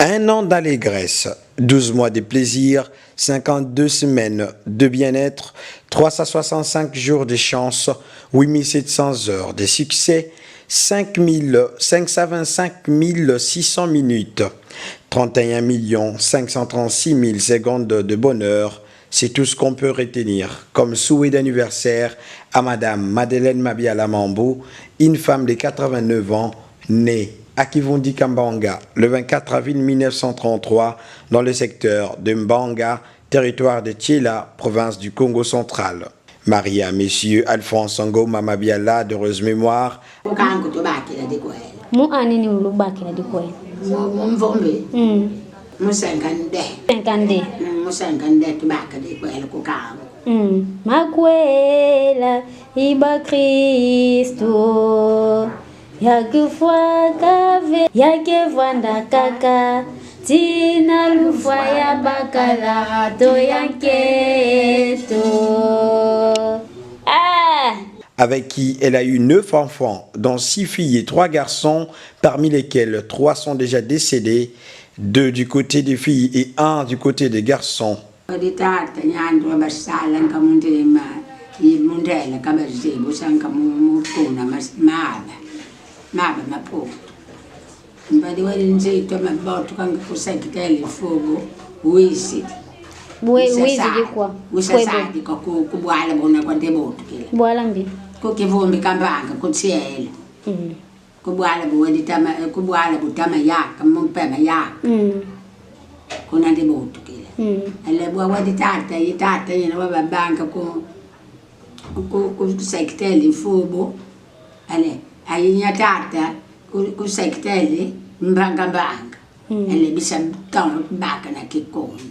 Un an d'allégresse, 12 mois de plaisir, 52 semaines de bien-être, 365 jours de chance, 8700 heures de succès, 525 600 minutes, 31 536 000 secondes de bonheur. C'est tout ce qu'on peut retenir comme souhait d'anniversaire à Madame Madeleine Mabiala Mambou, une femme de 89 ans, née à Kivundi Kambanga le 24 avril 1933 dans le secteur de Mbanga, territoire de Thiela, province du Congo central. Mariée à Monsieur Alphonse Ngoma Mabiala, d'heureuse mémoire. Makwela iba Kristo yakufwa kave yakevanda kaka tina lufa ya bakala to yanketo. Avec qui elle a eu 9 enfants, dont 6 filles et 3 garçons, parmi lesquels 3 sont déjà décédés, 2 du côté des filles et 1 du côté des garçons. Kukivumbi kambanga kutsiela kubwala buweditama kubwala butama yaka mumpema yaka kuna ndibutu kile ele bwa waditata yitata yena wababanga ku sekiteli fubo ale ayinya tata ku sekiteli mbanga ele bisa ton baka na kikonde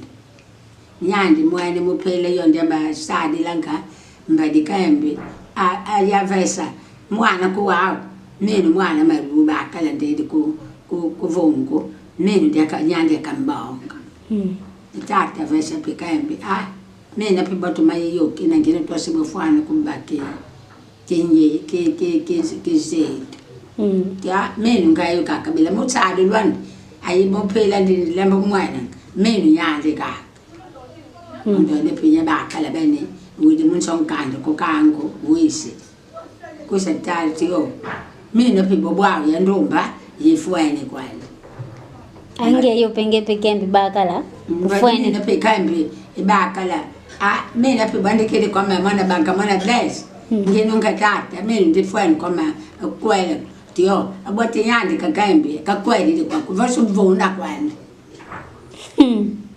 nyandi mwene muphele yonde ba sadi lanka mbadikambe ayavesa mwana kuwao menu mwana maruba kala ndedi ku vongo menu deka nyande kambonga tata vesa pikambe mena pibato mayo kina ngene twasibo fwana kumbake kenye ke zetu ya menu ngayo kakabila mutsado lwan ayibo phela ndilemba mwana menu nyande ka ndo ne pinya bakala bene widi mun song kande ko kango wisi ko satari tio mina pibo bwa ya ndomba yifuene kwani ange yo penge pekembe bakala fuene na pekambe ibakala mina pibande kile kwa mama banka mana bless ngeno ngatata mina ndifuene kwa kwele tio abote yandi kakambe kakwele kwa kuvaso mvona kwani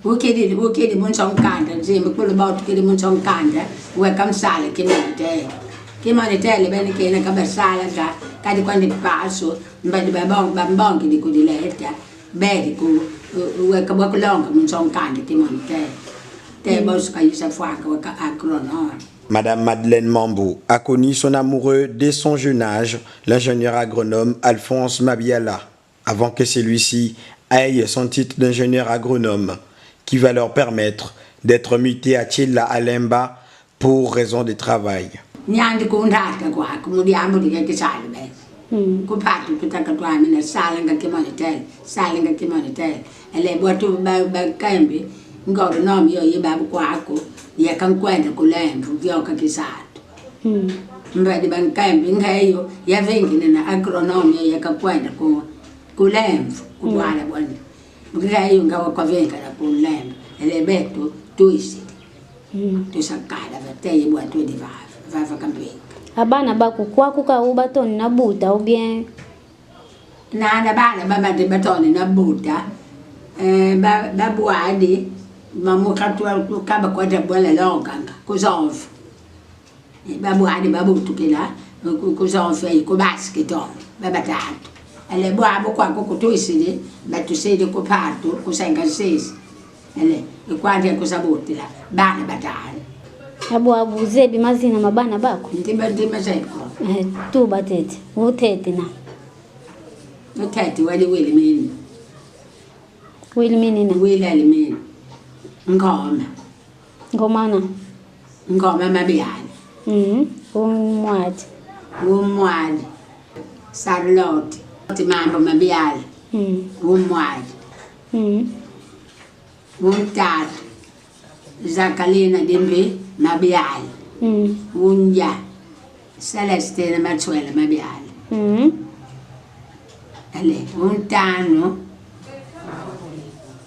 ukedi mun song kanda zimbe kulo about kedi mun song kanda we kam sala kimete le bene kena ka sala ka di kwandi paso mbadi babong di kudileta bedi ku we ka bakulong mun song kanda kimete te bos ka yisa fwaka ka agronome. Madame Madeleine Mambou a connu son amoureux dès son jeune âge, l'ingénieur agronome Alphonse Mabiala, avant que celui-ci aille son titre d'ingénieur agronome, qui va leur permettre d'être mutés à Thiela Alemba pour raison de travail. Nyandi kundata kwa kumudiambo dike salbe. Kupatu kutaka twamina salenga kimonitel. Ele botu ba kambi ngoro nomi yo yibabu kwako ya kankwenda kulembu vyoka kisatu. Mbadi bankambi ngayo ya vingine na agronomi ya kakwenda kulembu kubwala bwani. Ngayo ngawa kwa venga na kulembu ele betu tuisi. Tusakala bateye bwa 25 vava kambi. Abana baku kwaku ka ubatoni na buta ou bien na bana baba de batoni na buta babuadi mamukatu kaba kwa tabwala longanga kuzonfu babuadi babutu kila kuzonfu ko basketon baba tatu ale bwa kwa kutuisile batusile ko patu kusenga sisi ele ikwanje kusabutila bana batatu abu zebi mazina mabana bako ndima zeko tu batete utete na utete wali mini na wili mini ngoma mabiyani umwadi Charlotte mambo mabiyali umwadi Untat Jacqueline Dimbi Mabial. Unja Celestina Machuela Mabial. Ale untano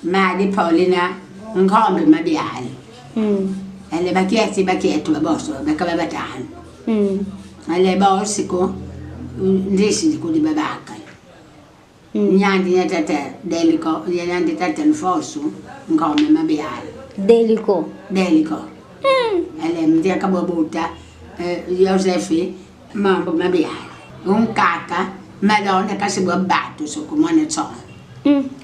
Madi Paulina Ngombe Mabial. Ale bakietu baboso bakababatan. Ale bosico ndisi di babaka. Nyandi ya tata delico, nyandi tata nfosu Ngombe Mabial. Delico. Ale mdia kabobuta Josefi mambo Mabial. Kaka Madonna kasibo batu so kumwana tsona.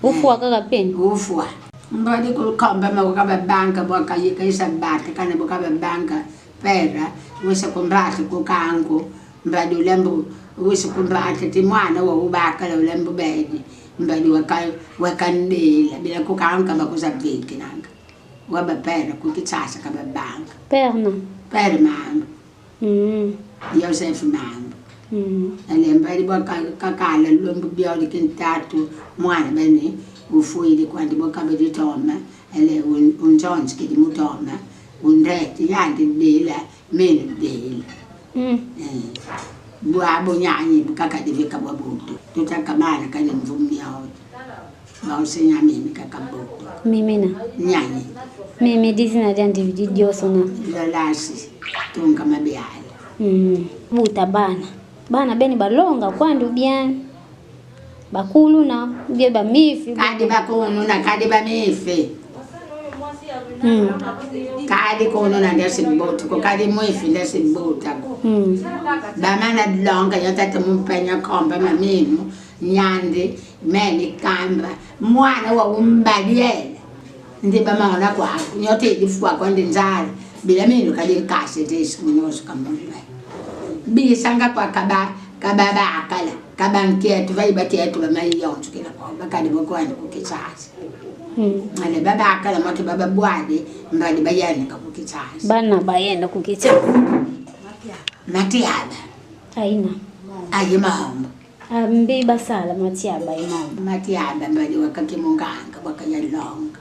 Ufua kaka peni. Ufua. Mbadi ku komba ma banka boka yika isa bata kana boka banka pera wisa kumbrata ku kangu mbadi ulembu wisa kumbrata ti mwana wa ubaka la ulembu bedi mbadi wakandela bila ku kangu ba kuzabiki nanga waba pera ku kitsasa ka banka Perna. pera mama Joseph mama ale mbadi boka kakala lumbu bioli kintatu mwana bene ufuili quando boka bedi toma ele un jonski di mutoma un reti yandi dela men dela buabo nyani bukaka di vika babutu tutakamana kani mvumni hao ba usenya mimi kakabutu Mimina. nyani Mimi dizina dandi diosona. lalasi tunga mabiali Buta bana. Bana beni balonga kwandu bien. Bakulu na bie ba mifi. kadi bakunu na kadi ba mifi kadi kono na ndesi mbotu ko kadi mwifi ndesi mbota ba mana longa yotata mumpenya komba maminu nyande meni kamba mwana wa umbaliele ndi ba maona kwa nyote difua kwa ndinzali bila minu kadi nkasi desi munyosu kamumba bisanga kwa kababa akala kabanketu vaibatetu bamayonto kila kwa bakadi bokwani kukitsasi ale baba akala moto baba bwade mbadi bayani kakukitsasi Bana bayenda kukicha. matiaba Aina. ayimamba Mbi basala matiaba imamba. matiaba mbadi wakakimunganga wakayalonga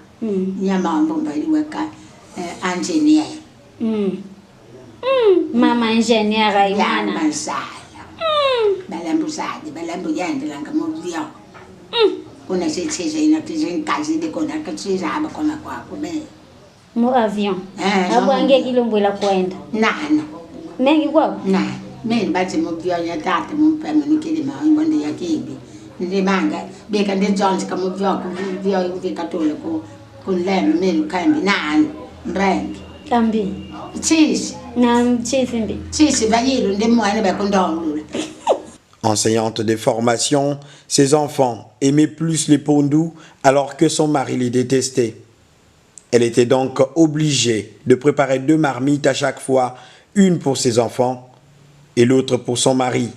nyamambo mbadi waka engineer Mama engineer Imana. Mansala balambu sadi balambu yandela ngamuvyo kuna sithize ina tizinkazi dikona katsiza abakona kwako be Mu avion. Abwange kilombwela kwenda. nana Mengi kwao? na mimi bati muvyo ya tata mumpema nikili maimbondi ya kibi ndimanga beka ndi Jones kamuvyo kuvyo vikatole ku kulema mimi kambi nana mrengi Kambi. chisi Na mchisimbi. chisi bayilu ndimwana bakondolula. Enseignante de formation, ses enfants aimaient plus les pondous alors que son mari les détestait. Elle était donc obligée de préparer 2 marmites à chaque fois, une pour ses enfants et l'autre pour son mari.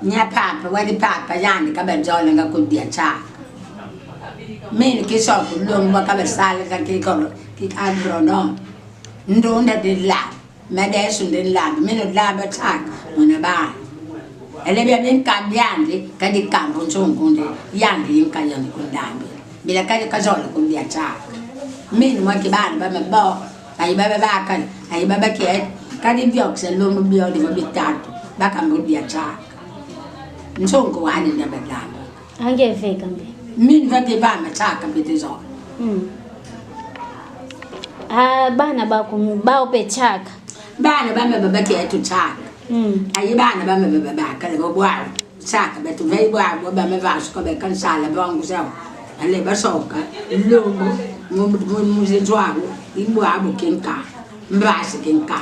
Nya papa wadi papa yani kabajola nga kudia cha. Mimi kisoko lomba kabasala kakikolo kikadrono. Ndonda de la. Madesu de la. Mimi la batak mona ba. Ele bia bin kabyandi kadi kambo nzongunde yandi yinkayani kundambi. Bila kadi kajola kudia cha. Mimi mwakibana ba mabo. Ai baba bakali, ai baba kiet. Kadi biokse lomba biodi bitatu. Bakambudia cha. Nzongo wani ndabadlamba. Angefika mbi. Mimi vake ba mataka bitizo. Bana bao pechaka. Bana bame babake etu chaka. Ayi bana bame babaka le bwa. Chaka betu vei bwa bame vasu ko be kansala bongo sawa. Ale basoka longo muzenzwago ibwa abo kenka. Mbasi kenka.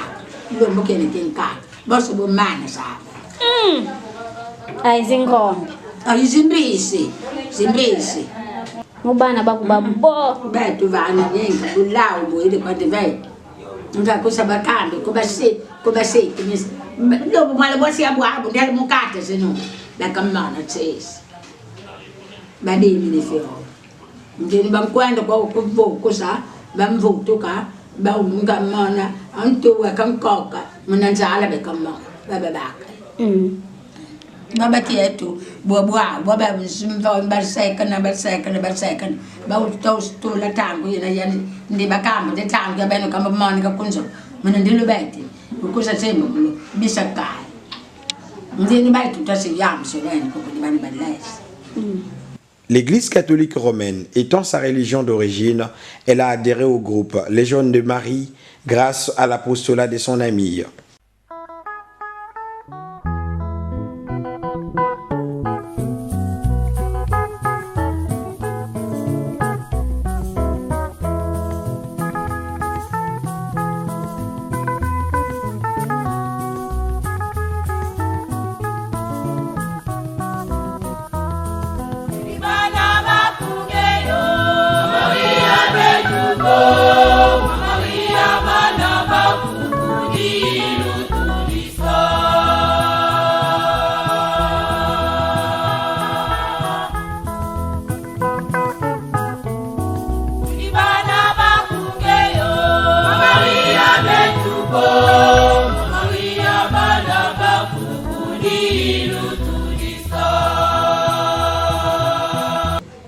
Lombo kene kenka. Boso bo mana sawa. Ai zingombe. Ayi zimbisi. Zimbisi. Mubana bakubabo. Betu vana yenga kulao bo ile kwa devai. Nga kusabakambe kubasi kimis. Lobo mala bosi abu abu ndale mukate sino. Lakamana tses. Badini ni fio. Ngeni bankwenda kwa kuvo kusa bamvutuka ba unga mana antu wa kankoka munanzala be kamma baba baka. baba quieto, boa, baba barsecana, ba to la tango ina ndi bakamba de tango ya beno kamba monica kunzo mana ndilo beti ukusa sembo kulo bisa kai ndini bai tutasi yam so len ko di bani balais. L'Église catholique romaine étant sa religion d'origine, elle a adhéré au groupe Légion de Marie grâce à l'apostolat de son ami.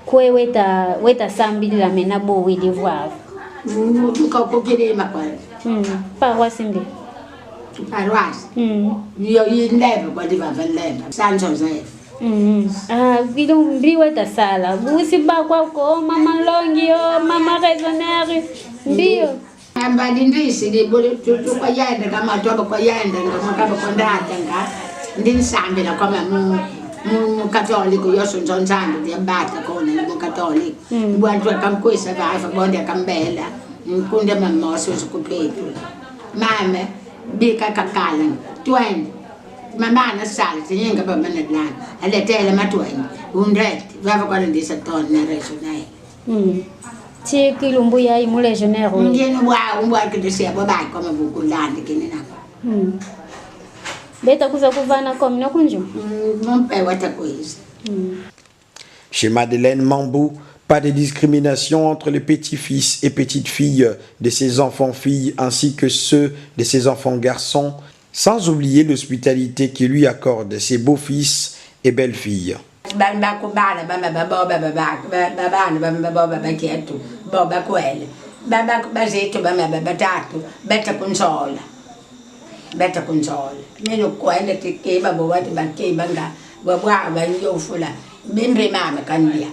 Kwe weta sambili la mena bo we devoir. Ka ko kede makwa. Paroisse mbi. Paroisse. Yo yindebe kwa diva velenda. San Joseph. Vilo mbi weta sala. Busi ba kwa ko mama longi o mama raisonnaire. Mbio. Amba ndisi de bole tu kwa yenda kama toba kwa yenda kama kama kwa ndata nga. Ndin sambila kama mu cattolico io sono zonzando di abbatta con il cattolico guardo che questa va fa bonde cambella kunde mamma so completo mamma bica caccalan tuen mamma na salsa ninga ba manadlan alle tele ma tuen un ret va con di saton na reso dai Ti kilumbu ya imu legionnaire o. Ngene wa che sia ba come bu kullande che ne na Beta kuza kuvana comme no kunjo. Mon père wata coisa. Chez Madeleine Mambou, pas de discrimination entre les petits-fils et petites-filles de ses enfants-filles ainsi que ceux de ses enfants-garçons, sans oublier l'hospitalité qu'il lui accorde ses beaux-fils et belles-filles. Beta console. Meno kwenda tikeba bo watu bakeba nga babwa banjo fula. Bimbre mama kandia.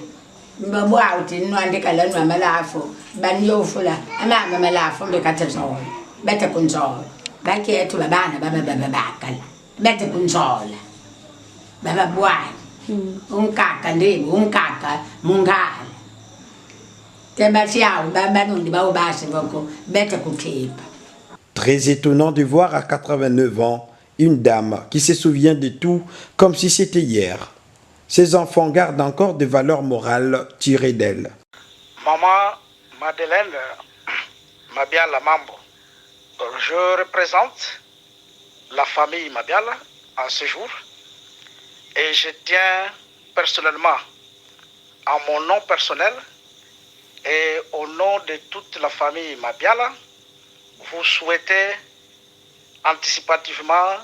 Babwa uti nwande kala nwa malafo. Banjo fula. Mama malafo mbekata zone. Beta console. Baki etu babana baba bakala. Beta console. Baba bwa. Unkaka ndibo unkaka mungala. Teba siao baba nundi bawo basi boko beta kukepa. Très étonnant de voir à 89 ans une dame qui se souvient de tout comme si c'était hier. Ses enfants gardent encore des valeurs morales tirées d'elle. Maman Madeleine Mabiala Mambo, je représente la famille Mabiala en ce jour et je tiens personnellement, en mon nom personnel et au nom de toute la famille Mabiala, vous souhaitez anticipativement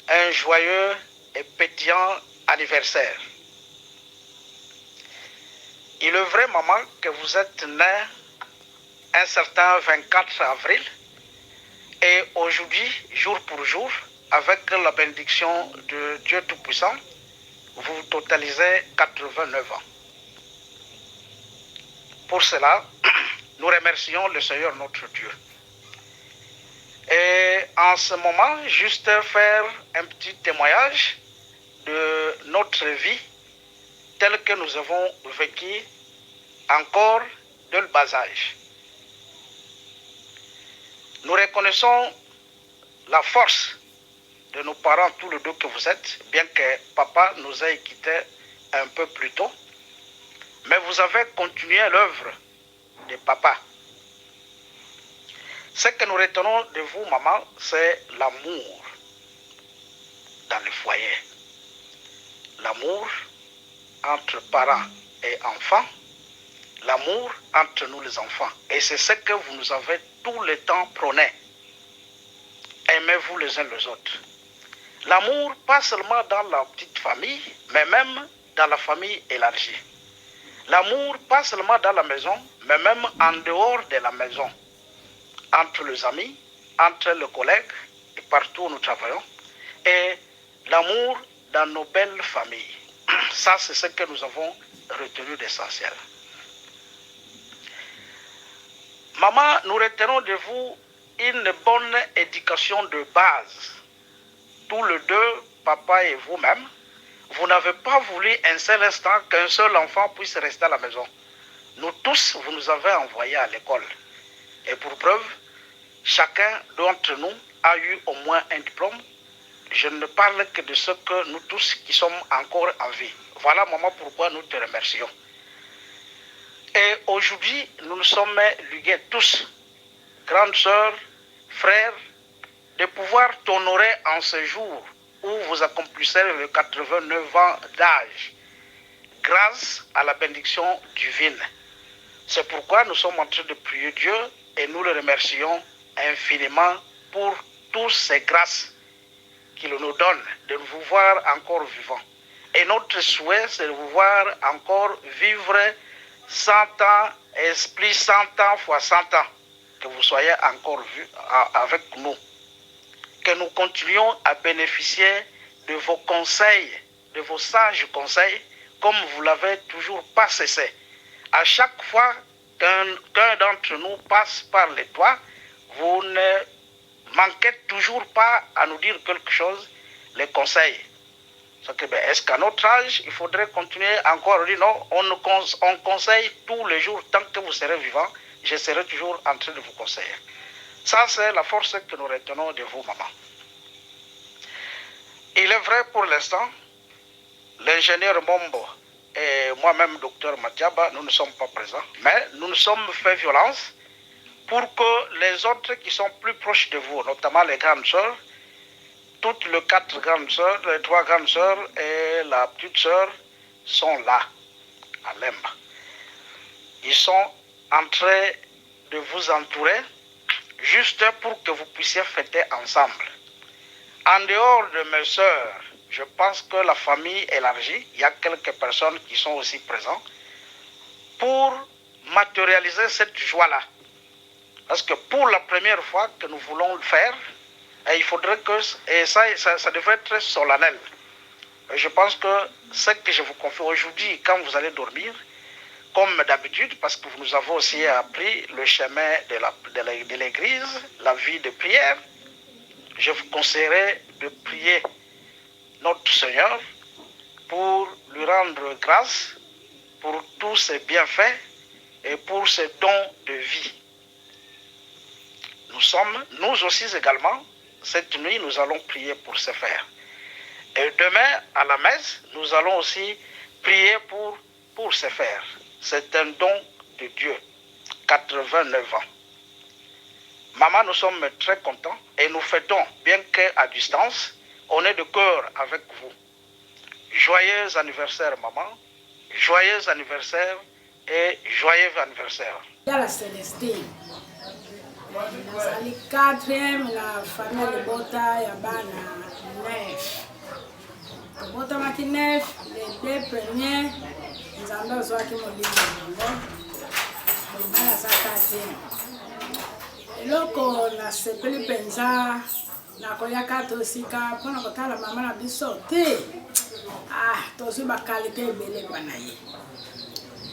un joyeux et pétillant anniversaire. Il est vrai, maman, que vous êtes née un certain 24 avril et aujourd'hui, jour pour jour, avec la bénédiction de Dieu Tout-Puissant, vous totalisez 89 ans. Pour cela, nous remercions le Seigneur notre Dieu. Et en ce moment, juste faire un petit témoignage de notre vie telle que nous avons vécu encore de le bas âge. Nous reconnaissons la force de nos parents, tous les deux que vous êtes, bien que papa nous ait quittés un peu plus tôt, mais vous avez continué l'œuvre de papa. Ce que nous retenons de vous, maman, c'est l'amour dans le foyer. L'amour entre parents et enfants. L'amour entre nous les enfants. Et c'est ce que vous nous avez tout le temps prôné. Aimez-vous les uns les autres. L'amour, pas seulement dans la petite famille, mais même dans la famille élargie. L'amour, pas seulement dans la maison, mais même en dehors de la maison. Entre les amis, entre les collègues, et partout où nous travaillons. Et l'amour dans nos belles familles. Ça, c'est ce que nous avons retenu d'essentiel. Maman, nous retenons de vous une bonne éducation de base. Tous les deux, papa et vous-même, vous n'avez pas voulu un seul instant qu'un seul enfant puisse rester à la maison. Nous tous, vous nous avez envoyés à l'école. Et pour preuve, chacun d'entre nous a eu au moins un diplôme. Je ne parle que de ceux que nous tous qui sommes encore en vie. Voilà, maman, pourquoi nous te remercions. Et aujourd'hui, nous nous sommes ligués tous, grandes sœurs, frères, de pouvoir t'honorer en ce jour où vous accomplissez les 89 ans d'âge, grâce à la bénédiction divine. C'est pourquoi nous sommes en train de prier Dieu et nous le remercions infiniment pour toutes ces grâces qu'il nous donne de vous voir encore vivants. Et notre souhait, c'est de vous voir encore vivre 100 ans, esprit 100 ans fois 100 ans, que vous soyez encore avec nous. Que nous continuions à bénéficier de vos conseils, de vos sages conseils, comme vous l'avez toujours pas cessé. À chaque fois qu'un d'entre nous passe par les toits, vous ne manquez toujours pas à nous dire quelque chose, les conseils. Est-ce qu'à notre âge, il faudrait continuer encore à dire non, on conseille tous les jours, tant que vous serez vivant, je serai toujours en train de vous conseiller. Ça, c'est la force que nous retenons de vous, maman. Il est vrai pour l'instant, l'ingénieur Mombo et moi-même, docteur Matiaba, nous ne sommes pas présents, mais nous nous sommes fait violence pour que les autres qui sont plus proches de vous, notamment les grandes sœurs, toutes les 4 grandes sœurs, les 3 grandes sœurs et la petite sœur sont là, à Lemba. Ils sont en train de vous entourer juste pour que vous puissiez fêter ensemble. En dehors de mes sœurs, je pense que la famille élargie, il y a quelques personnes qui sont aussi présentes pour matérialiser cette joie-là. Parce que pour la première fois que nous voulons le faire, il faudrait que, et ça devrait être solennel. Et je pense que ce que je vous confie aujourd'hui, quand vous allez dormir, comme d'habitude, parce que nous avons aussi appris le chemin de l'église, la vie de prière, je vous conseillerais de prier notre Seigneur pour lui rendre grâce pour tous ses bienfaits et pour ses dons de vie. Nous aussi également, cette nuit, nous allons prier pour ce frères. Et demain, à la messe, nous allons aussi prier pour ces frères. C'est un don de Dieu, 89 ans. Maman, nous sommes très contents et nous fêtons, bien qu'à distance, on est de cœur avec vous. Joyeux anniversaire, maman. Joyeux anniversaire et joyeux anniversaire. La Célestine. Nazali 4e la famille Bota ya bana 9. Bota maki 9, les 2 premiers, nzambe ozwaki molimo yango. Bana za 4e. Eloko na sepeli mpenza nakoyaka tosika mpona kotala mama na biso te. Tozwi bakalite ebele bana ye.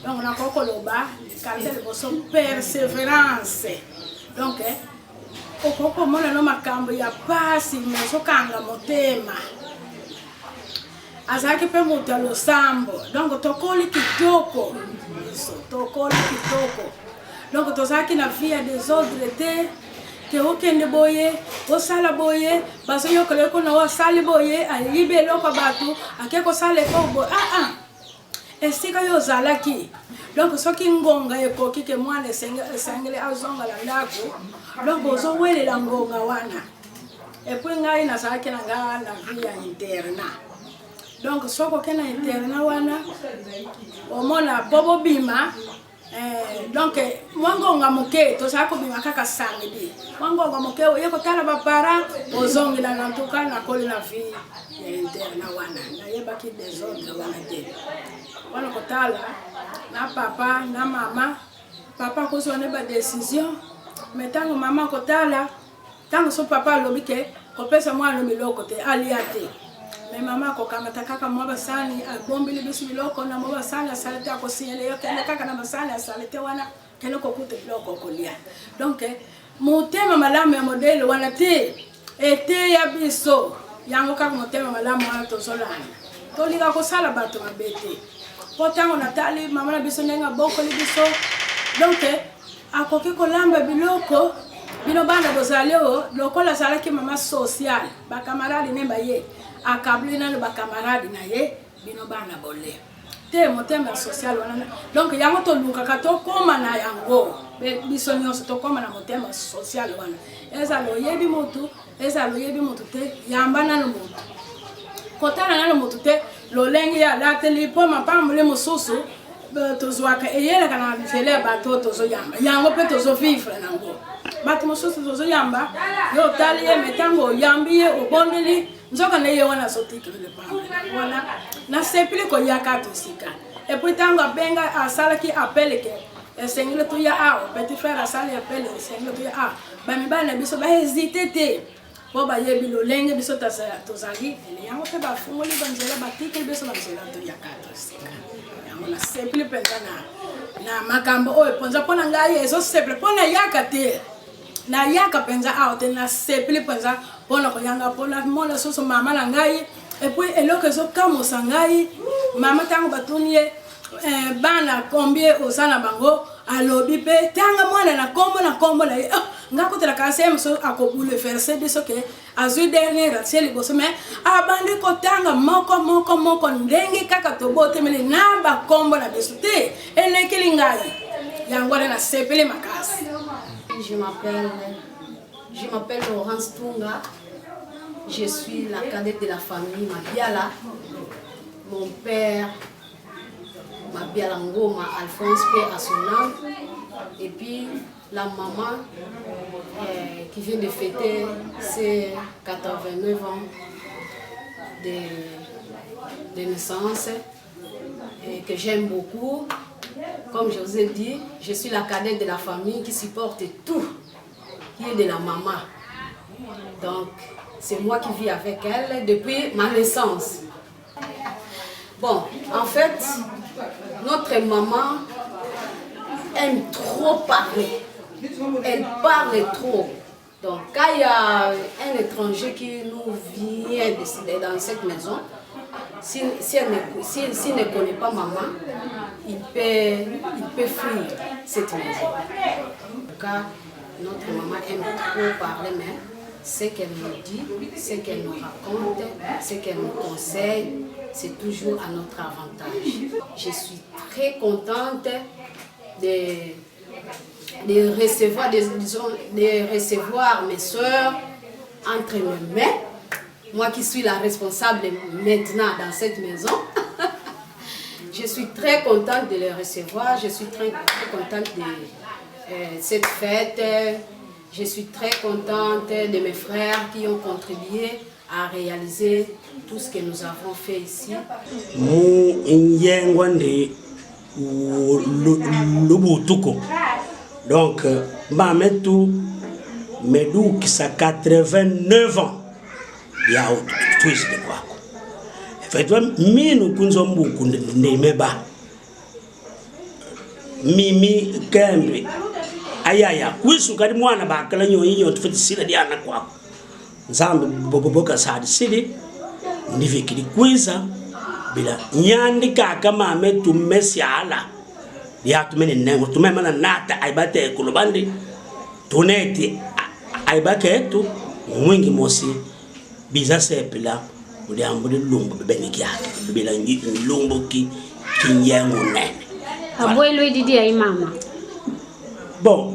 Donc nakokoloba kalite liboso persévérance. Donc, okoko mona no makambo ya pasi mesokanga motema. Azaki pe moto losambo. Donc tokoli kitoko. Tokoli kitoko. Donc tozaki na vie des autres te ke okende boye, osala boye, baso yokole ko na osali boye, ayibe loko batu, akeko sale ko boye. Esika yo zalaki. Donc soki ngonga ekoki ke mwana esengele azonga la ndako, donc ozo welela ngonga wana. Et puis ngai nazalaki na nga na vie ya internat. Donc soko ke na internat wana omona bobo bima Donc mwangonga moke to sako bimaka ka samedi mwangonga moke yeko tala ba para ozongi na nantuka na koli na vie interna wana na yeba ki des autres wana te wana ko tala na papa na mama papa ko so ne ba décision mais tango mama ko tala tango so papa lobi ke ko pesa mwana miloko te aliate mais mama ko kamata kaka mwa basani abombili bisu miloko na mwa basani asalete akosiele yo kende kaka na basani asalete wana kende ko kute biloko kolia donc motema malamu ya modele wana te ete ya biso yango kaka motema malamu wana tozolana toliga ko sala bato mabete potango natali mama na biso nenga boko li biso donc akoki ko lamba biloko bino bana bozaleo lokola salaki mama social ba camarade ne baye akabli na ba camarade na ye bino bana bole te motema social wana donc yango to luka ka to koma na yango biso nyonso to koma na motema social wana eza lo yebi mutu te yamba na mutu kotana na mutu te lo lengi ya lateli po mapamule mususu tozwaka eyela kana mfele bato tozo yamba yango pe tozo vivre nango bato mususu tozo yamba yo tali ye metango yambiye obondeli nzoka na ye wana sotiki le pamwe wana na sepili ko yakato sika et puis tango benga asala ki appelle ke esengile to ya a petit frère asala appelle esengile to ya a ba mi bana biso ba hésiter te po ba ye bilo lenge biso tozali ele yango te ba fungoli banzela batiki biso banzela to yakato sika yango na sepili penza na makambo oyo ponza pona ngai ezo sepili pona yakate na yaka penza out na sepili penza pona ko yanga pona mona soso mama na ngai et puis eloko zo kamo sangai mama tango batunie bana combien osana bango alobi pe tanga mwana na kombo na ngako tela kasem so akobule verser biso ke azu dernier tieli boso mais abandi ko tanga moko ndenge kaka to botemeli na ba kombo na biso te elekeli ngai yango na sepele makasi. Je m'appelle Laurence Tunga. Je suis la cadette de la famille Mabiala. Mon père, Mabiala Ngoma, Alphonse P. à son âme. Et puis la maman qui vient de fêter ses 89 ans de naissance et que j'aime beaucoup. Comme je vous ai dit, je suis la cadette de la famille qui supporte tout, qui est de la maman. Donc, c'est moi qui vis avec elle depuis ma naissance. Bon, en fait, notre maman aime trop parler. Elle parle trop. Donc, quand il y a un étranger qui nous vient dans cette maison, s'il ne connaît pas maman, il peut fuir cette maison. En tout cas, notre maman aime trop parler, mais ce qu'elle nous dit, ce qu'elle nous raconte, ce qu'elle nous conseille, c'est toujours à notre avantage. Je suis très contente de recevoir mes soeurs entre mes mains. Moi qui suis la responsable maintenant dans cette maison, je suis très contente de les recevoir. Je suis très contente de cette fête. Je suis très contente de mes frères qui ont contribué à réaliser tout ce que nous avons fait ici. Donc, Mametou Medou qui a 89 ans. Il y a tout ce de quoi. Effectivement, nous avons beaucoup de meba. Mimi Kembe. Ayaya, kuisu kadi mwana bakala nyo tufatisira diana kwa. Nzambe boboboka sadi sidi ndivikiri kwiza bila nyandi kaka mame tumesiala. Ya tumene nengo tumemana nata aibate kulubandi tuneti aibake tu mwingi mosi biza sepila uliambuli lumbu beniki yake bila lumbu kinyengo nene. Abuelo didi ya mama. Bon,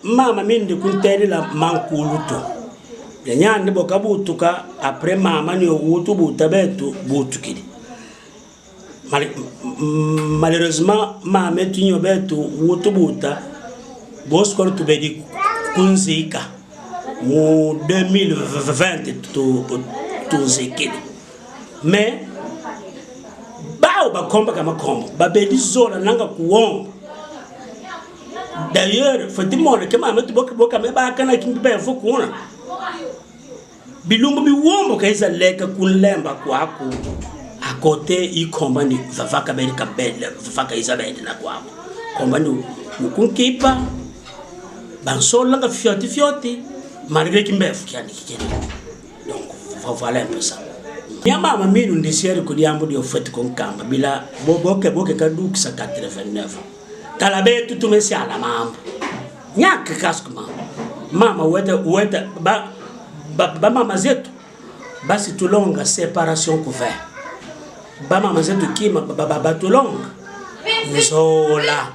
mama mindi kunteri la mankuluto. Nyandi boka butuka après mama ni ogutu butabetu butukidi. Malheureusement, ma metu nyobetu wotubuta boskol tubedi kunzika mu 2020 tuzikile. Mais bao bakomba kama kombo babedi zola nanga kuomba. D'ailleurs, faut dire que ma metu boka me ba kana kimbe fukuna. Bilumbu biwombo kaiza leka kunlemba kwako. À côté, il combat ni vavaka belle kabelle, vavaka Isabelle na kwa. Combat ni mukunkipa, bansola nga fioti, malgré qu'il m'ait fait donc, voilà un peu ça. Yama mami ndisieri kudiambo di ofeti konkamba bila boke kadu kisa 89. Talabe tutumesi ala mambo. Nyaka kaskuma. Mama weta ba mama zetu. Basi tulonga séparation couvert. Bama mazetu kima batulonga nzola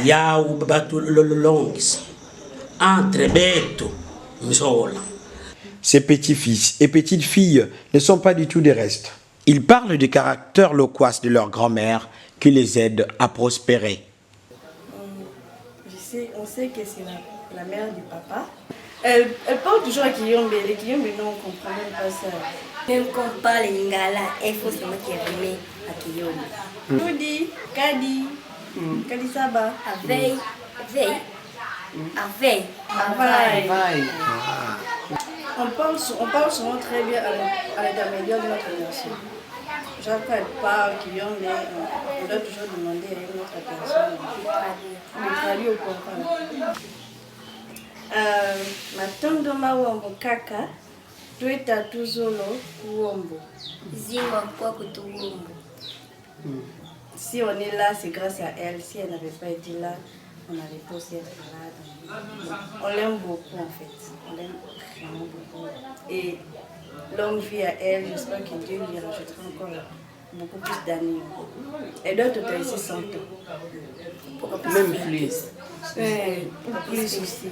ya batulongis entre beto nzola. Ces petits-fils et petites-filles ne sont pas du tout des restes. Ils parlent du caractère loquace de leur grand-mère qui les aide à prospérer. On sait que c'est la mère du papa. Elle parle toujours à Kiyombe. Les Kiyombe, non, on ne comprend même pas ça. Même quand on parle lingala, il faut seulement qu'il y ait à Kiyombe. Tudi, Kadi, Kadi Saba. Aveille. On parle souvent très bien à l'intermédiaire de notre nation. Genre quand elle parle Kiyombe, on doit toujours demander à une autre personne. On traduit au comprendre. Matondo mawombo kaka tuita tuzolo kuombo Zima kwa kutuombo. Si on est là, c'est grâce à elle. Si elle n'avait pas été là, on n'avait pas aussi être malade. On l'aime beaucoup en fait. On l'aime vraiment beaucoup. Et longue vie à elle, j'espère que Dieu lui rajoutera encore beaucoup plus d'années. Elle doit totaliser 100 ans. Même plus. Plus aussi.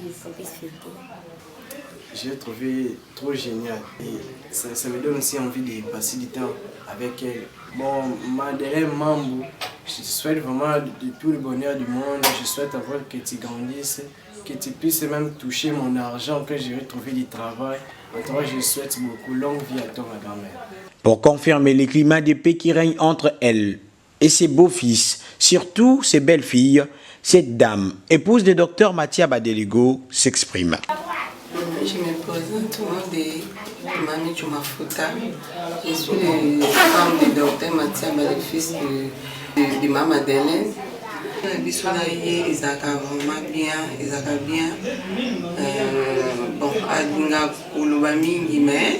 J'ai trouvé trop génial et ça me donne aussi envie de passer du temps avec elle. Bon, ma dernière membre, je souhaite vraiment de tout le bonheur du monde. Je souhaite avoir que tu grandisses, que tu puisses même toucher mon argent, que j'ai retrouvé du travail. En tout cas, je souhaite beaucoup longue vie à toi, ma grand-mère. Pour confirmer le climat de paix qui règne entre elle et ses beaux-fils, surtout ses belles-filles, cette dame, épouse du docteur Mathia Badeligo, s'exprime. Je me présente au nom de Mami Chumafuta. Je suis la femme du docteur Mathia Badeligo, fils de Maman Madeleine. Bissoulaye, ils ont vraiment bien, ils ont bien. Bon, Adinga Kouloubamingi, mais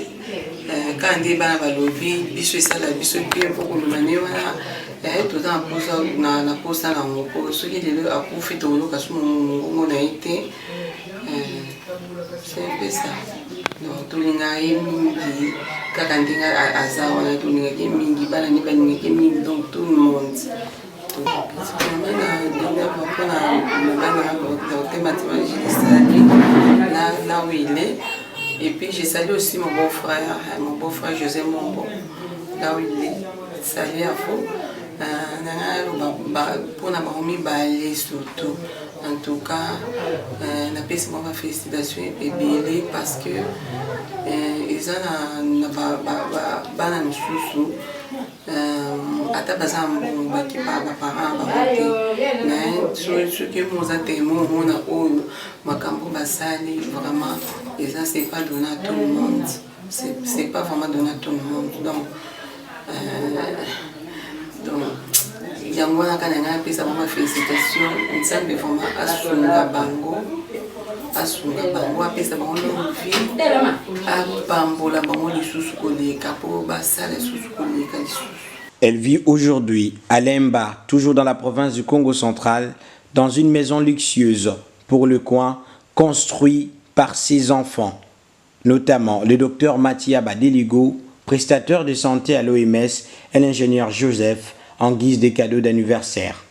quand on est dans le lobby, Bissou ça la Bissou bien pour Kouloubani, voilà. Tout en poussant na poste na ngoko, ce qui est le à profiter au cas où on a été. C'est un peu ça. Donc tout le monde a mingi, quand on est à ça, on a tout le monde qui mingi, balani balani qui mingi, donc tout le monde. Là où il est. Et puis j'ai salué aussi mon beau-frère José Mombo, là où il est. Salut à vous. Pour la famille Balé surtout. En tout cas, on a fait ma félicitation et bien parce que ils ont un chouchou. Ata bazambo baki pa parents bakote mais ce que nous attendons on a eu makambo basali vraiment et ça c'est pas donné à tout le monde, c'est pas vraiment donné à tout le monde, donc yango na kana na pesa ma félicitation nzambe vraiment asunga bango apesa bango vie apambola bango lisusu koleka po basala lisusu koleka lisusu. Elle vit aujourd'hui à Lemba, toujours dans la province du Congo central, dans une maison luxueuse pour le coin, construite par ses enfants, notamment le docteur Mathia Badeligo, prestataire de santé à l'OMS, et l'ingénieur Joseph, en guise de cadeaux d'anniversaire.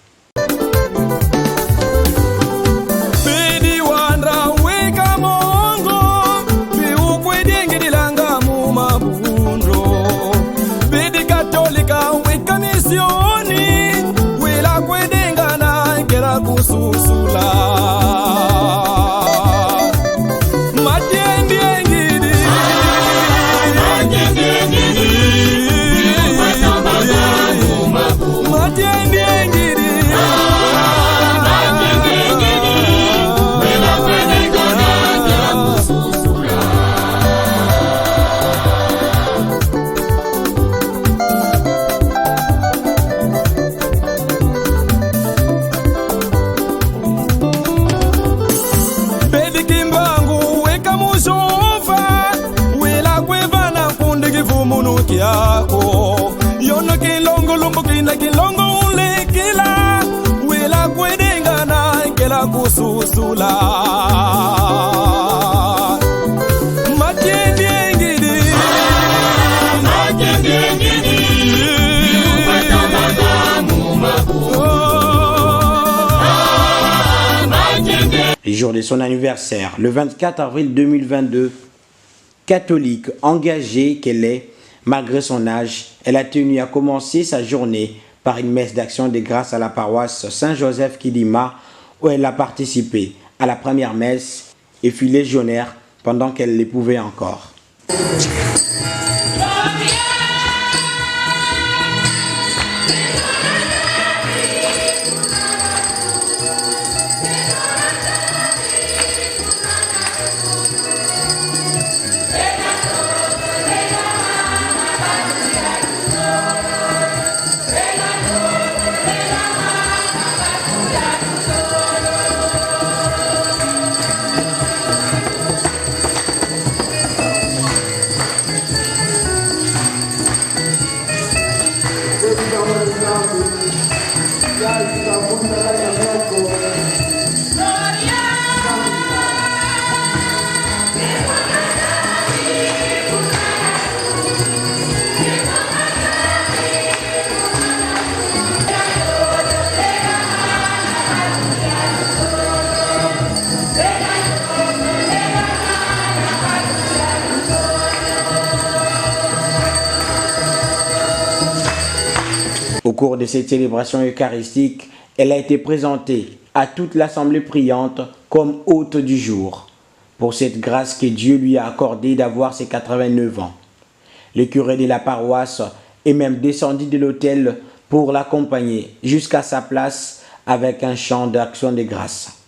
Bidi Katolika, we commission. munu kiako yono kilongo lumbu kina kilongo ule kila wila kwedengana kela kususula Le jour de son anniversaire, le 24 avril 2022, catholique engagée qu'elle est, malgré son âge, elle a tenu à commencer sa journée par une messe d'action de grâce à la paroisse Saint-Joseph Kidima, où elle a participé à la première messe et fut légionnaire pendant qu'elle les pouvait encore. Au cours de cette célébration eucharistique, elle a été présentée à toute l'assemblée priante comme hôte du jour, pour cette grâce que Dieu lui a accordée d'avoir ses 89 ans. Le curé de la paroisse est même descendu de l'autel pour l'accompagner jusqu'à sa place avec un chant d'action de grâce.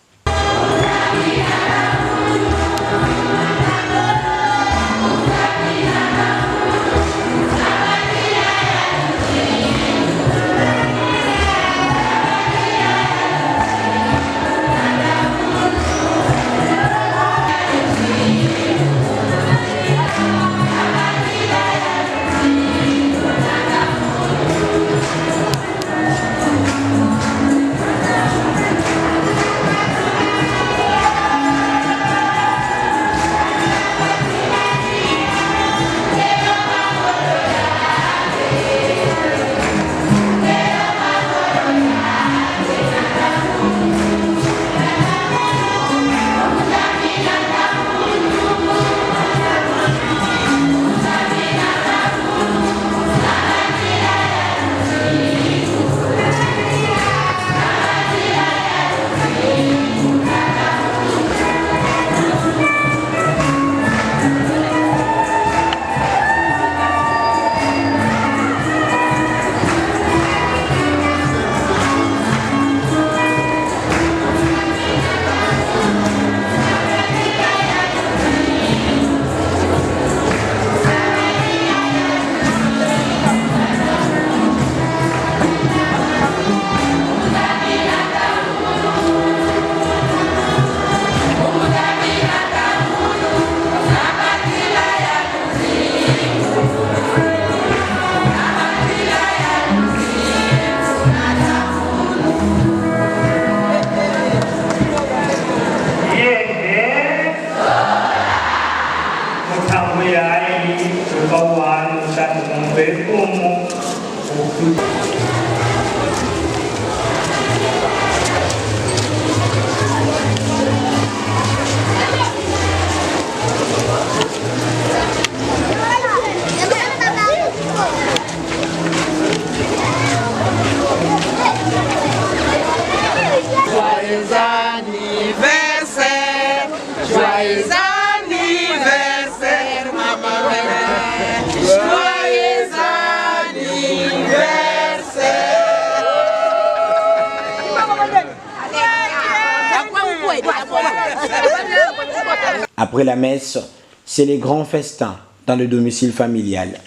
Après la messe, c'est les grands festins dans le domicile familial.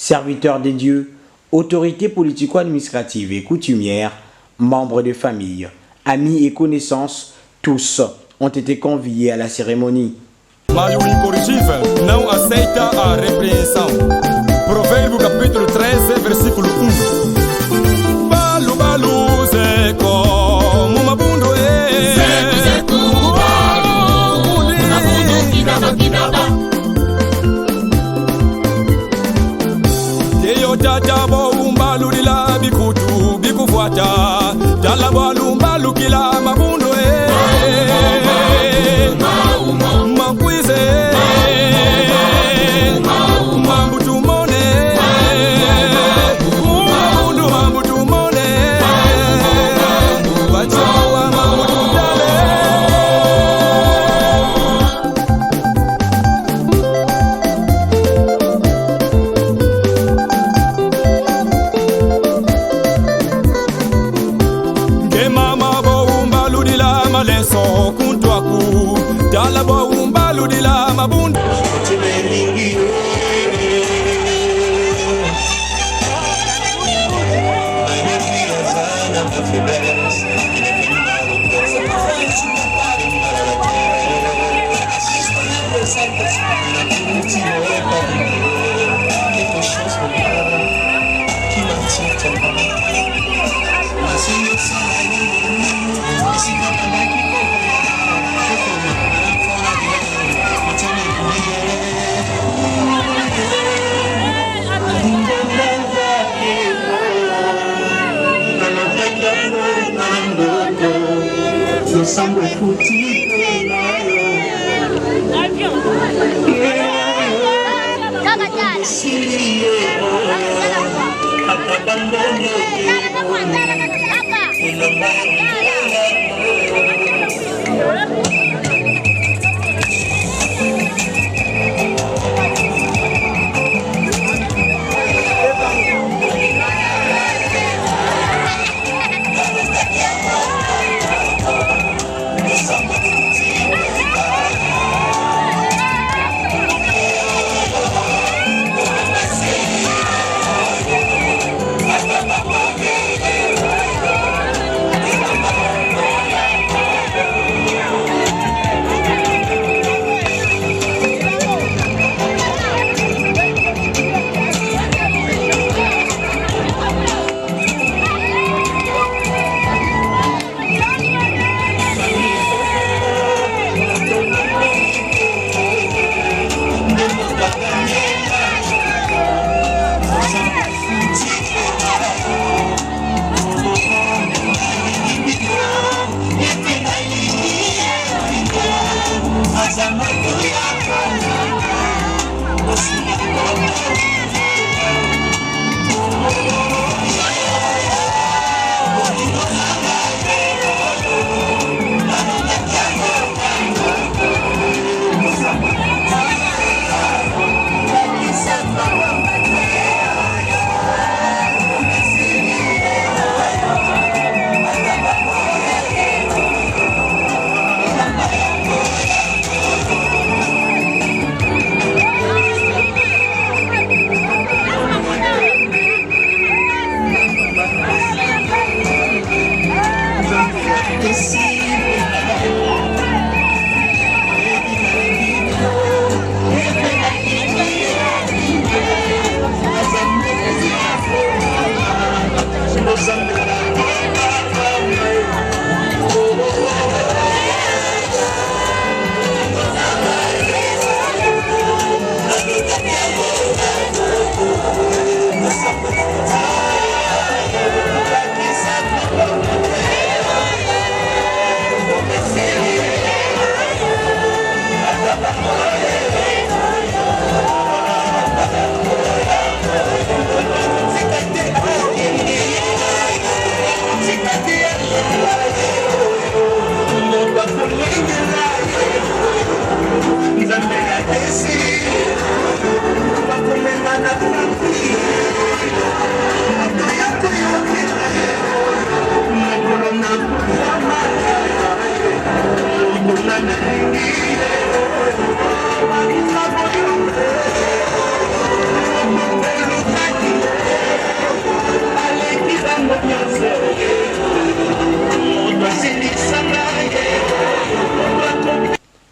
serviteurs des dieux, autorités politico-administratives et coutumières, membres de famille, amis et connaissances, tous ont été conviés à la cérémonie. Mas o incorrigível não aceita a repreensão. Provérbio capítulo 13, versículo 1. Balu, balu, zeco, mumabundo e. Zeco, zeco, balu, mumabundo, kidaba, kidaba. Teyo tata bo umbalu lila bikutu, bikufuata. Tala balu umbalu kila mabundo e. Thank you.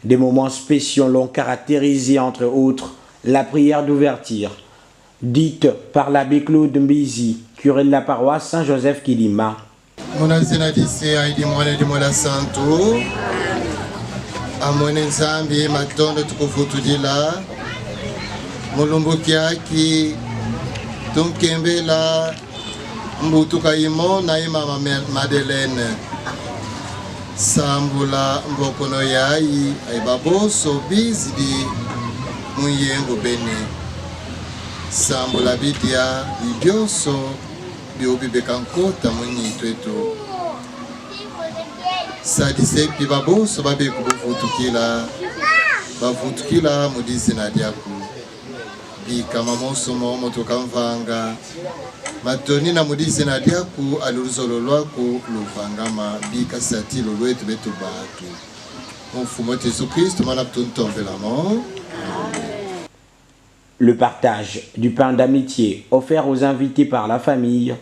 Des moments spéciaux l'ont caractérisé, entre autres, la prière d'ouverture, dite par l'abbé Claude Mbizi, curé de la paroisse Saint-Joseph Kilima. Munazina dise aidi mwana di mola santo amone nzambi matondo tukufu tudila mulumbuki aki tunkembela mbutuka imo na imama Madeleine sambula mbokono yayi aibaboso bizidi muyengo bene sambula bidia ibyoso biobibekankota munyito eto sadise pi baboso babeku bavutukila mudizina diaku bikama mosomo motoka mvanga matoni na mudizina diaku aluruzolo lwako luvangama bika satilo lwetu betu batu mfumo Yesu Kristo mana tuntombelamo. Le partage du pain d'amitié offert aux invités par la famille.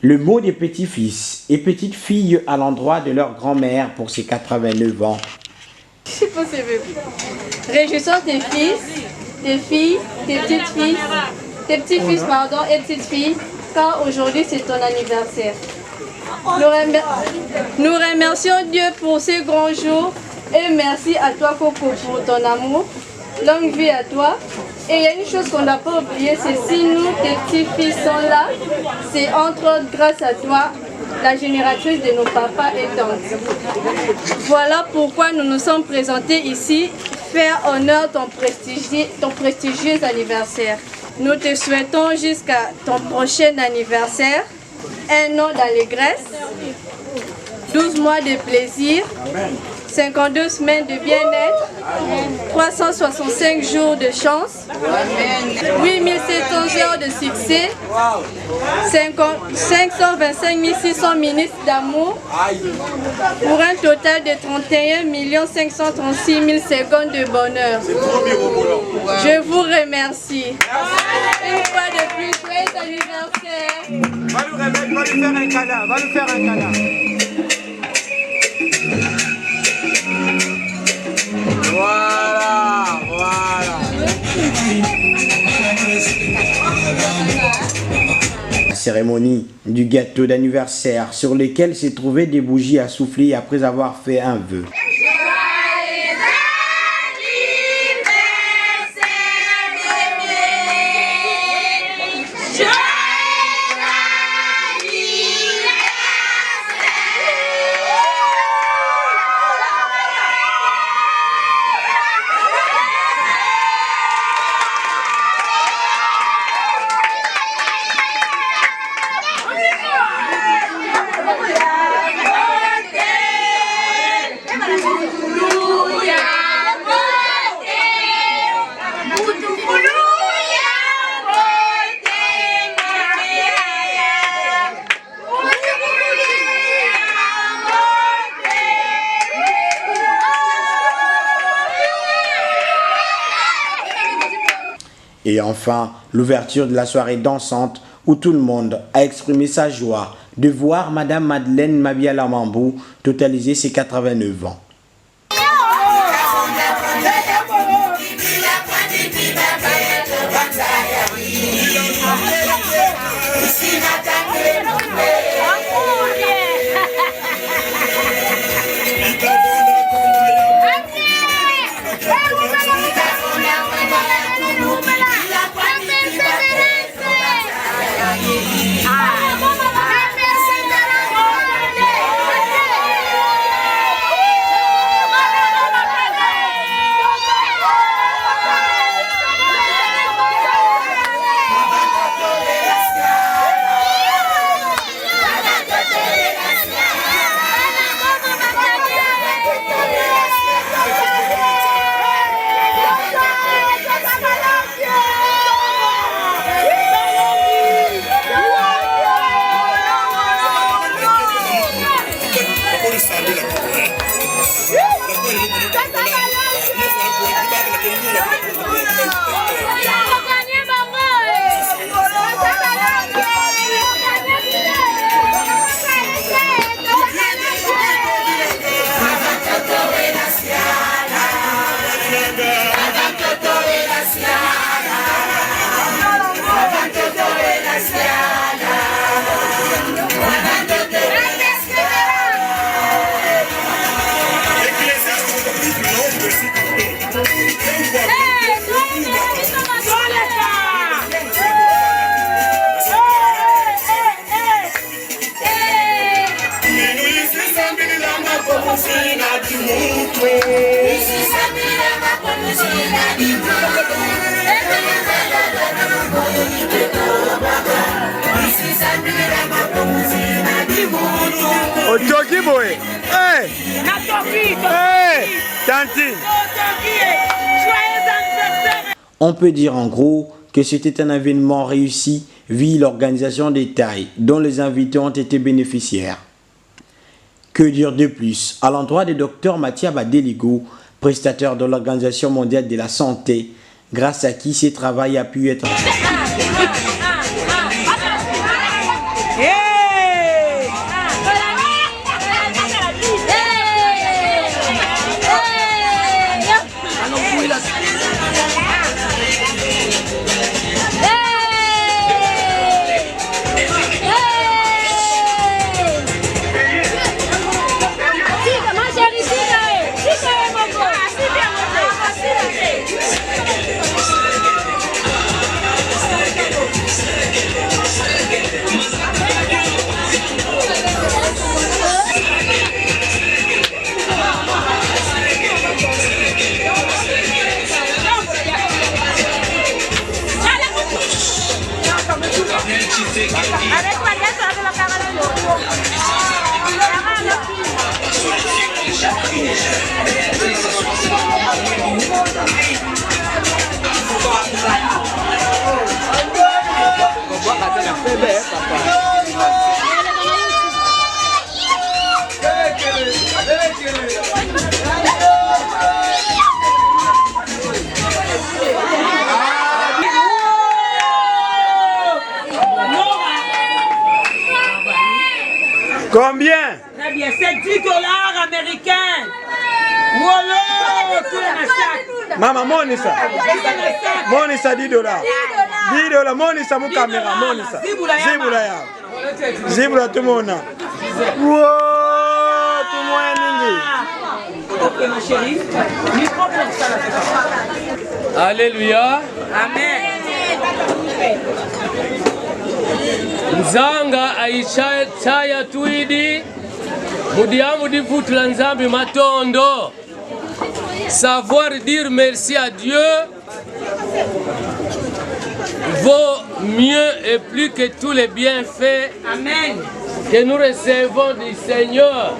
Le mot des petits-fils et petites-filles à l'endroit de leur grand-mère pour ses 89 ans. Je sais pas si réjouissons tes fils, tes filles, tes petites-filles, tes petits-fils, pardon, et petites-filles, car aujourd'hui c'est ton anniversaire. Nous remercions Dieu pour ces grands jours et merci à toi Coco pour ton amour. Longue vie à toi. Et il y a une chose qu'on n'a pas oubliée, c'est si nous, tes petits-fils sont là, c'est entre autres grâce à toi, la génératrice de nos papas et tantes. Voilà pourquoi nous nous sommes présentés ici, faire honneur ton prestigieux anniversaire. Nous te souhaitons jusqu'à ton prochain anniversaire, un an d'allégresse, 12 mois de plaisir, 52 semaines de bien-être, 365 jours de chance, 8700 heures de succès, 525 600 minutes d'amour, pour un total de 31 536 000 secondes de bonheur. Je vous remercie. Une fois de plus, joyeux anniversaire. Va lui faire un câlin, va lui faire un câlin. Voilà, voilà. La cérémonie du gâteau d'anniversaire sur lequel s'est trouvé des bougies à souffler après avoir fait un vœu. Et enfin, l'ouverture de la soirée dansante où tout le monde a exprimé sa joie de voir Madame Madeleine Mabiala Mambou totaliser ses 89 ans. On peut dire en gros que c'était un événement réussi vu l'organisation des tailles dont les invités ont été bénéficiaires. Que dire de plus à l'endroit du docteur Mathia Badeligo, prestataire de l'Organisation mondiale de la santé, grâce à qui ce travail a pu être Combien? Très bien, c'est 10 $ américains. Wolo, tout le sac. Mama, monisa. Monisa 10 $. 10 $, monisa mon caméra, monisa. Zibula ya. Zibula tout le monde. Wow, tout le monde est ningi. Ok, ma chérie. Micro pour ça. Alléluia. Amen. Nzanga aichaya tuidi mudiamu divutula nzambi matondo. Savoir dire merci à Dieu vaut mieux et plus que tous les bienfaits que nous recevons du Seigneur.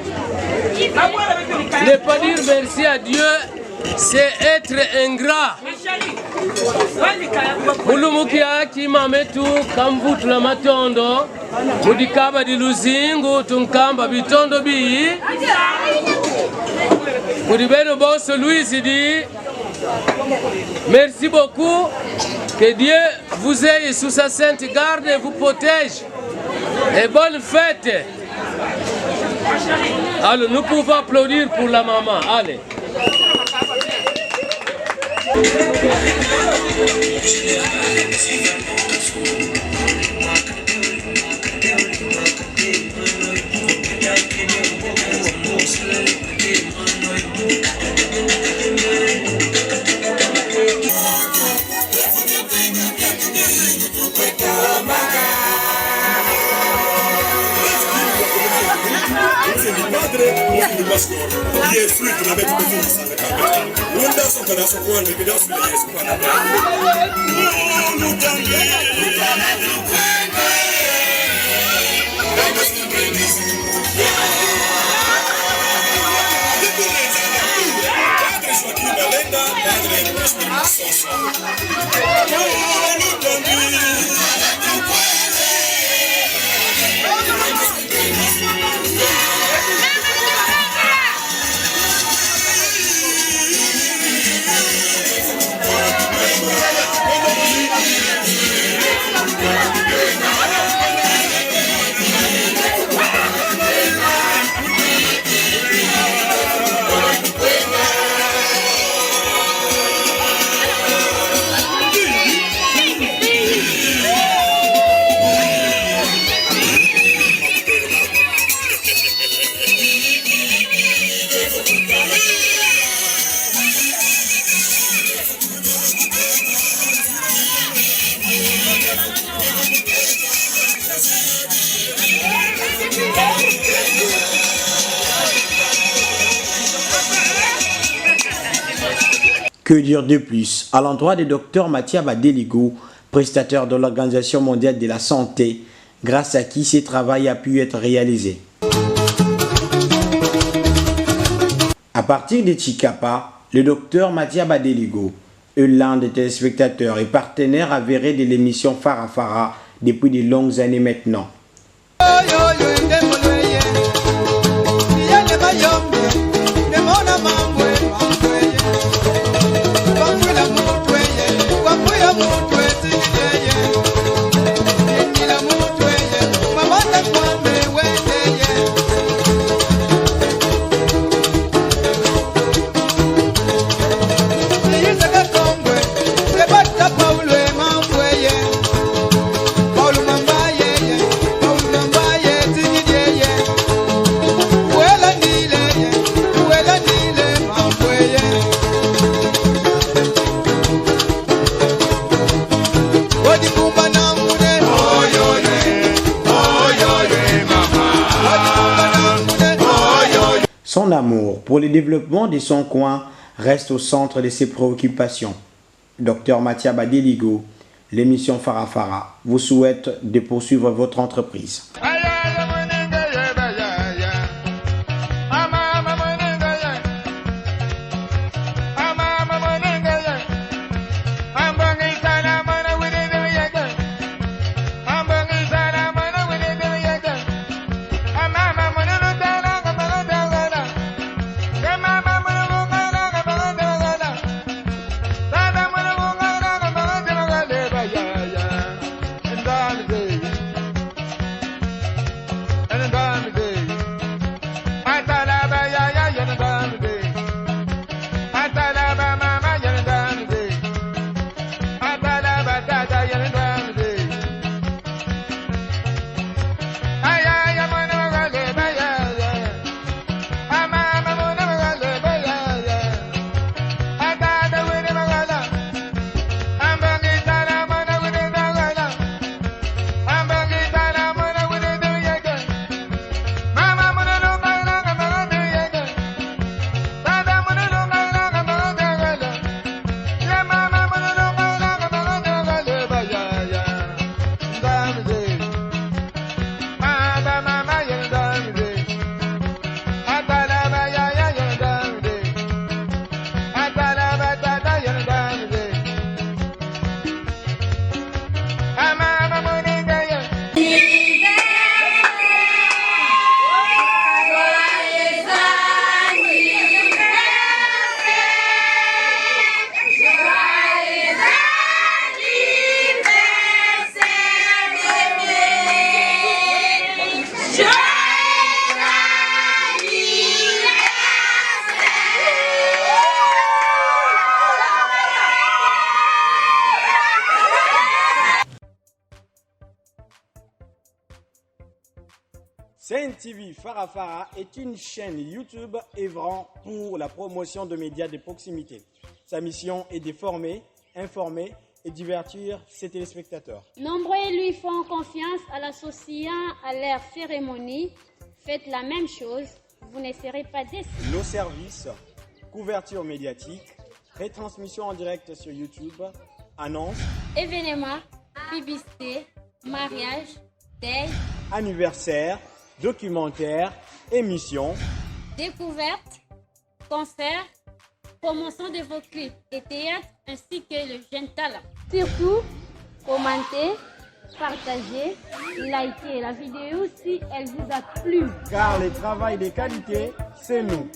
Ne pas dire merci à Dieu, c'est être ingrat. Mulumukia kimametu kamvutula matondo mudikaba di luzingu tunkamba bitondo bi mudibeno boss Louise dit merci beaucoup, que Dieu vous ait sous sa sainte garde et vous protège et bonne fête. Alors nous pouvons applaudir pour la maman, allez. Y es fruto de la bendición de Dios. Wanda sokana sokwana kidasu ya Yesu pana. Que dire de plus à l'endroit du docteur Mathia Badeligo, prestataire de l'Organisation mondiale de la santé, grâce à qui ce travail a pu être réalisé. À partir de Chikapa, le docteur Mathia Badeligo est l'un des téléspectateurs et partenaire avéré de l'émission Farafara depuis de longues années maintenant. Son amour pour le développement de son coin reste au centre de ses préoccupations. Docteur Mathia Badeligo, l'émission Farafara vous souhaite de poursuivre votre entreprise. TV Farafara est une chaîne YouTube œuvrant pour la promotion de médias de proximité. Sa mission est de former, informer et divertir ses téléspectateurs. Nombreux lui font confiance en l'associant à leur cérémonie. Faites la même chose, vous ne serez pas déçus. Nos services, couverture médiatique, retransmission en direct sur YouTube, annonces, événements, publicité, mariage, deuil, anniversaire, documentaires, émissions, découvertes, concerts, promotion de vos clips et théâtre ainsi que le jeune talent. Surtout, commentez, partagez, likez la vidéo si elle vous a plu. Car le travail de qualité, c'est nous.